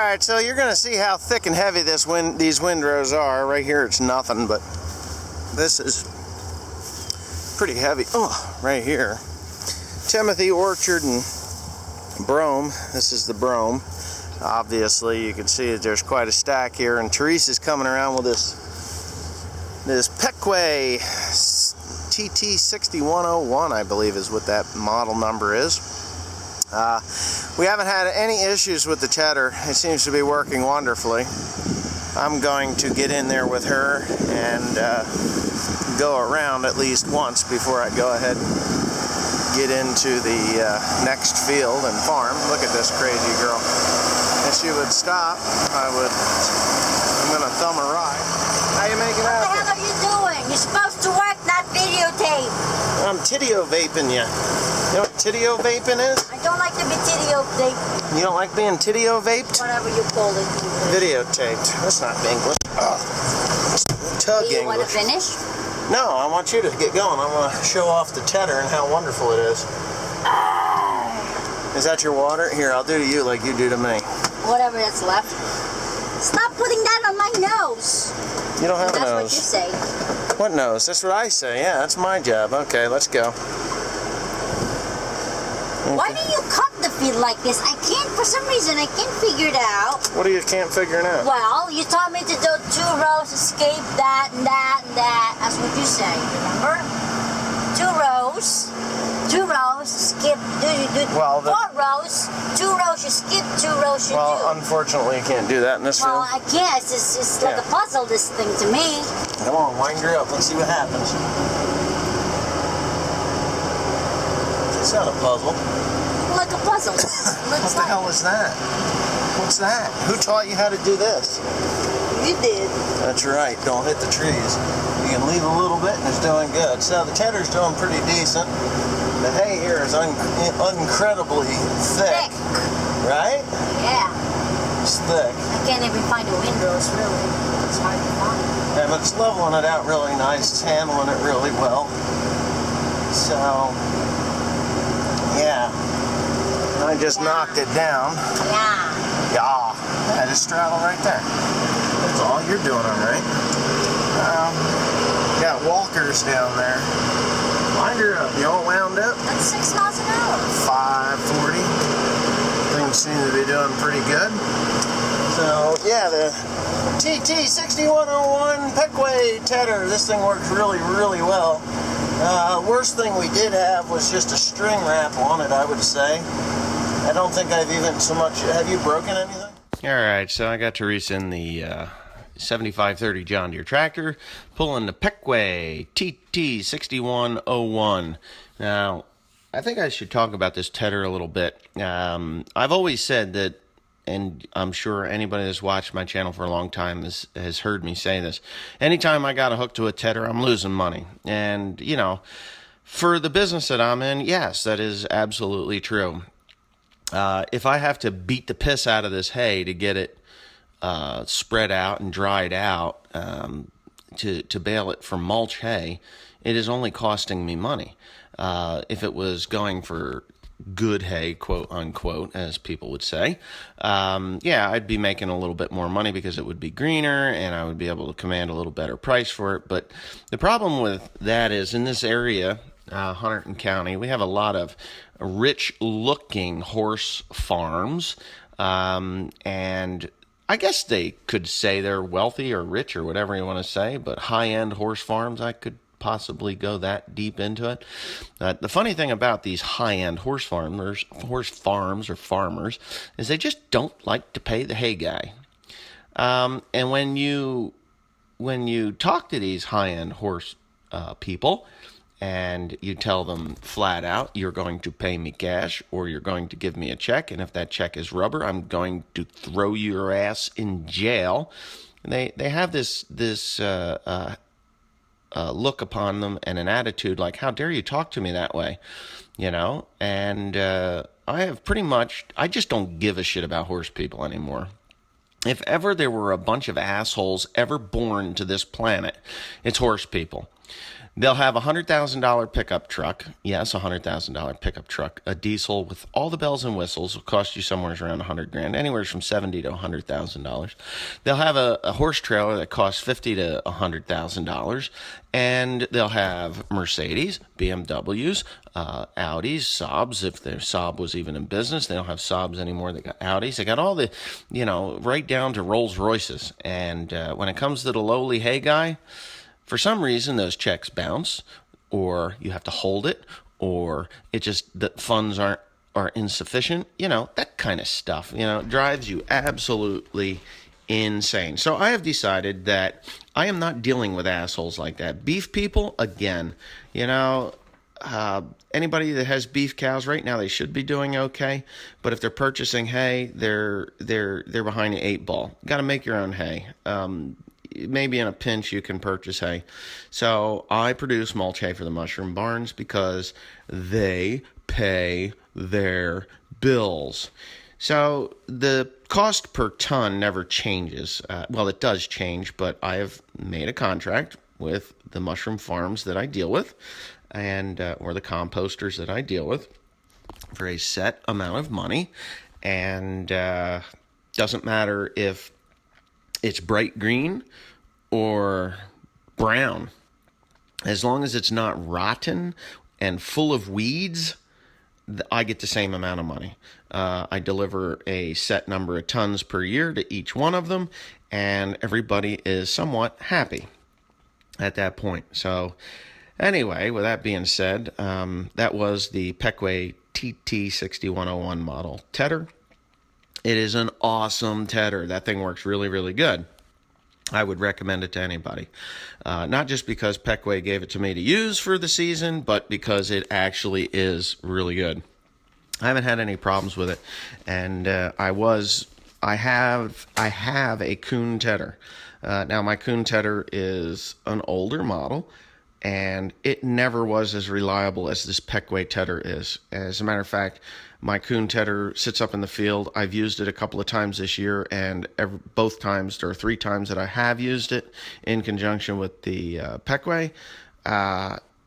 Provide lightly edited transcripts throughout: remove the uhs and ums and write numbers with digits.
Alright, so you're going to see how thick and heavy these windrows are. Right here it's nothing, but this is pretty heavy. Oh, right here. Timothy Orchard and Brome. This is the Brome. Obviously, you can see that there's quite a stack here, and Teresa's coming around with this Pequea TT6101, I believe is what that model number is. We haven't had any issues with the tedder. It seems to be working wonderfully. I'm going to get in there with her and go around at least once before I go ahead and get into the next field and farm. Look at this crazy girl. If she would stop, I'm gonna thumb her ride. How you making out? What the hell are you doing? You're supposed to work, not videotape. I'm titio vaping you. You know what titio vaping is? I don't like to be videotaped. You don't like being titio vaped? Whatever you call it. Videotaped. That's not English. Tug Do you want to English. finish? No, I want you to get going. I want to show off the tedder and how wonderful it is. Is that your water? Here, I'll do to you like you do to me. Whatever that's left. Stop putting that on my nose. You don't have a That's nose. what you say. What nose? That's what I say. Yeah, that's my job. Okay, let's go. Why do you cut the feed like this? I can't, for some reason, I can't figure it out. What do you can't figure it out? Well, you told me to do 2 rows, escape that and that and that. That's what you say, remember? 2 rows, skip, Well, 4 rows, 2 rows you skip, 2 rows you do. Well, unfortunately, you can't do that in this Well, field. I can't. It's like a puzzle, this thing, to me. Come on, wind her up. Let's see what happens. It's not a puzzle. Like a puzzle. What the hell is that? What's that? Who taught you how to do this? You did. That's right. Don't hit the trees. You can leave a little bit and it's doing good. So the tedder's doing pretty decent. The hay here is incredibly thick. Right? Yeah. It's thick. I can't even find the windrows, really. It's hard to find. Yeah, but it's leveling it out really nice. It's handling it really well. So, yeah. I just knocked it down. Yeah. Yeah. I just straddle right there. That's all you're doing, all right. Got walkers down there. Wind her up. You all wound up? That's 6 miles an hour. 540. Things seem to be doing pretty good. So, yeah, the TT6101 Pequea tedder. This thing works really, really well. Worst thing we did have was just a string wrap on it, I would say. I don't think I've even so much... Have you broken anything? Alright, so I got Teresa in the 7530 John Deere tractor, pulling the Pequea TT6101. Now, I think I should talk about this tedder a little bit. I've always said that, and I'm sure anybody that's watched my channel for a long time has heard me say this. Anytime I got a hook to a tedder, I'm losing money. And, you know, for the business that I'm in, yes, that is absolutely true. If I have to beat the piss out of this hay to get it spread out and dried out to bale it for mulch hay, it is only costing me money. If it was going for good hay, quote unquote, as people would say, yeah, I'd be making a little bit more money because it would be greener and I would be able to command a little better price for it. But the problem with that is in this area, Hunterdon County, we have a lot of rich-looking horse farms, and I guess they could say they're wealthy or rich or whatever you want to say, but high-end horse farms, I could possibly go that deep into it. The funny thing about these high-end horse farms or farmers is they just don't like to pay the hay guy. And when you talk to these high-end horse people, and you tell them flat out, you're going to pay me cash or you're going to give me a check, and if that check is rubber, I'm going to throw your ass in jail. And they have this look upon them and an attitude like, how dare you talk to me that way, you know? And I just don't give a shit about horse people anymore. If ever there were a bunch of assholes ever born to this planet, it's horse people. They'll have a $100,000 pickup truck. Yes, a $100,000 pickup truck. A diesel with all the bells and whistles will cost you somewhere around 100 grand, anywhere from $70,000 to $100,000. They'll have a horse trailer that costs $50,000 to $100,000, and they'll have Mercedes, BMWs, Audis, Saabs. If their Saab was even in business, they don't have Saabs anymore. They got Audis. They got all the, right down to Rolls Royces. And when it comes to the lowly hay guy, for some reason, those checks bounce, or you have to hold it, or it just, the funds are insufficient. That kind of stuff, drives you absolutely insane. So I have decided that I am not dealing with assholes like that. Beef people, again, anybody that has beef cows right now, they should be doing okay. But if they're purchasing hay, they're behind the eight ball. Got to make your own hay. Maybe in a pinch you can purchase hay. So I produce mulch hay for the mushroom barns because they pay their bills. So the cost per ton never changes. Well, it does change, but I have made a contract with the mushroom farms that I deal with, and or the composters that I deal with, for a set amount of money. And doesn't matter if it's bright green or brown. As long as it's not rotten and full of weeds, I get the same amount of money. I deliver a set number of tons per year to each one of them, and everybody is somewhat happy at that point. So anyway, with that being said, that was the Pequea TT6101 model tedder. It is an awesome tedder. That thing works really, really good. I would recommend it to anybody. Not just because Pequea gave it to me to use for the season, but because it actually is really good. I haven't had any problems with it. And I have a Kuhn tedder. Now my Kuhn tedder is an older model, and it never was as reliable as this Pequea tedder is. As a matter of fact, my Kuhn tedder sits up in the field. I've used it a couple of times this year, and both times, or 3 times that I have used it in conjunction with the Pequea,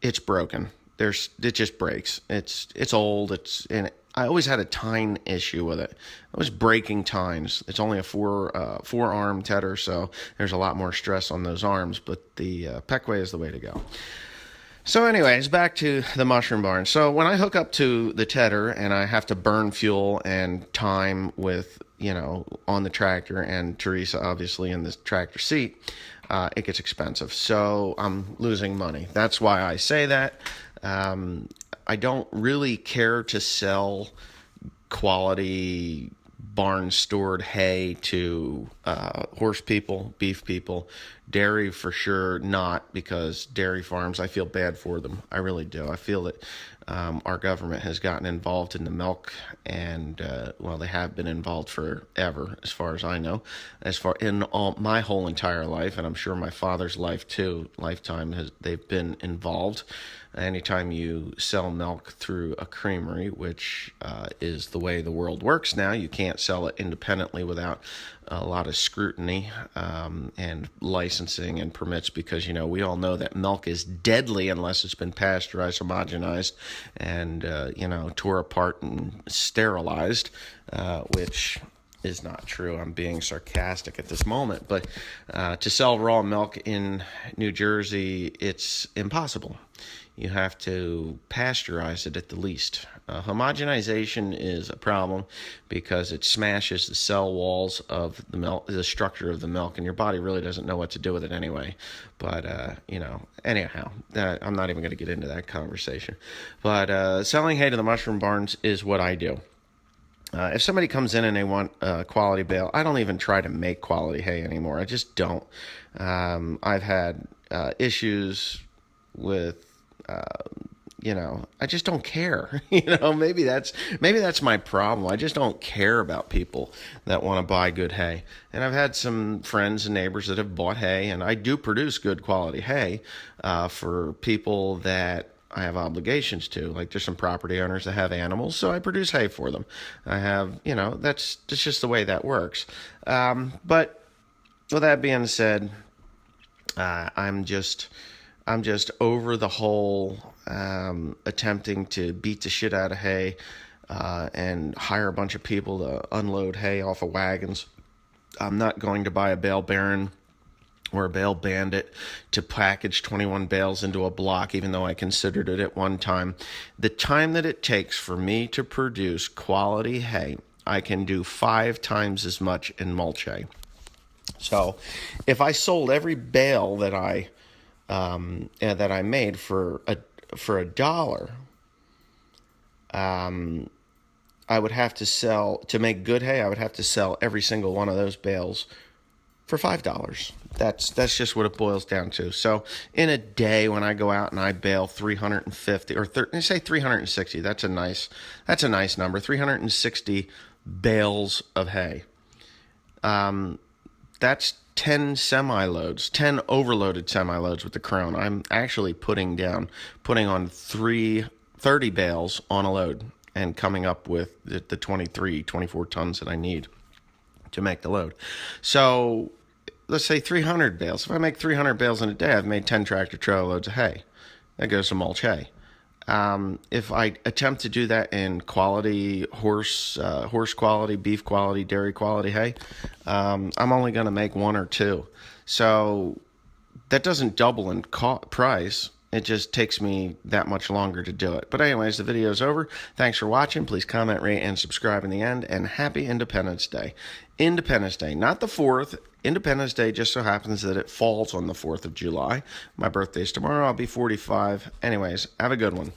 it's broken. It just breaks. It's old. And I always had a tine issue with it. I was breaking tines. It's only a four-arm tedder, so there's a lot more stress on those arms, but the Pequea is the way to go. So anyways, back to the mushroom barn. So when I hook up to the tedder and I have to burn fuel and time with, on the tractor, and Teresa obviously in the tractor seat, it gets expensive. So I'm losing money. That's why I say that. I don't really care to sell quality barn stored hay to horse people, beef people, dairy for sure not, because dairy farms, I feel bad for them. I really do. I feel that our government has gotten involved in the milk, and they have been involved forever, as far as I know, in my whole entire life, and I'm sure my father's lifetime they've been involved. Anytime you sell milk through a creamery, which is the way the world works now, you can't sell it independently without a lot of scrutiny and licensing and permits, because, we all know that milk is deadly unless it's been pasteurized, homogenized, and, tore apart and sterilized, which is not true. I'm being sarcastic at this moment. But to sell raw milk in New Jersey, it's impossible. You have to pasteurize it at the least. Homogenization is a problem because it smashes the cell walls of the milk, the structure of the milk, and your body really doesn't know what to do with it anyway. But, anyhow, I'm not even going to get into that conversation. But selling hay to the mushroom barns is what I do. If somebody comes in and they want quality bale, I don't even try to make quality hay anymore. I just don't. I've had issues with, I just don't care. Maybe that's my problem. I just don't care about people that want to buy good hay. And I've had some friends and neighbors that have bought hay, and I do produce good quality hay for people that I have obligations to. Like, there's some property owners that have animals, so I produce hay for them. I have, that's just the way that works. But with that being said, I'm just over the whole attempting to beat the shit out of hay and hire a bunch of people to unload hay off of wagons. I'm not going to buy a bale baron or a bale bandit to package 21 bales into a block, even though I considered it at one time. The time that it takes for me to produce quality hay, I can do 5 times as much in mulch hay. So if I sold every bale that I made for $1, I would have to sell, to make good hay, I would have to sell every single one of those bales for $5. That's just what it boils down to. So in a day, when I go out and I bale 350 or say 360, that's a nice number. 360 bales of hay. That's 10 semi-loads, 10 overloaded semi-loads with the Krone. I'm actually putting on 30 bales on a load and coming up with the 24 tons that I need to make the load. So let's say 300 bales. If I make 300 bales in a day, I've made 10 tractor trailer loads of hay. That goes to mulch hay. If I attempt to do that in quality horse quality, beef quality, dairy quality hay, I'm only going to make 1 or 2. So that doesn't double in price. It just takes me that much longer to do it. But anyways, the video's over. Thanks for watching. Please comment, rate, and subscribe in the end. And happy Independence Day. Independence Day, not the 4th. Independence Day just so happens that it falls on the 4th of July. My birthday's tomorrow. I'll be 45. Anyways, have a good one.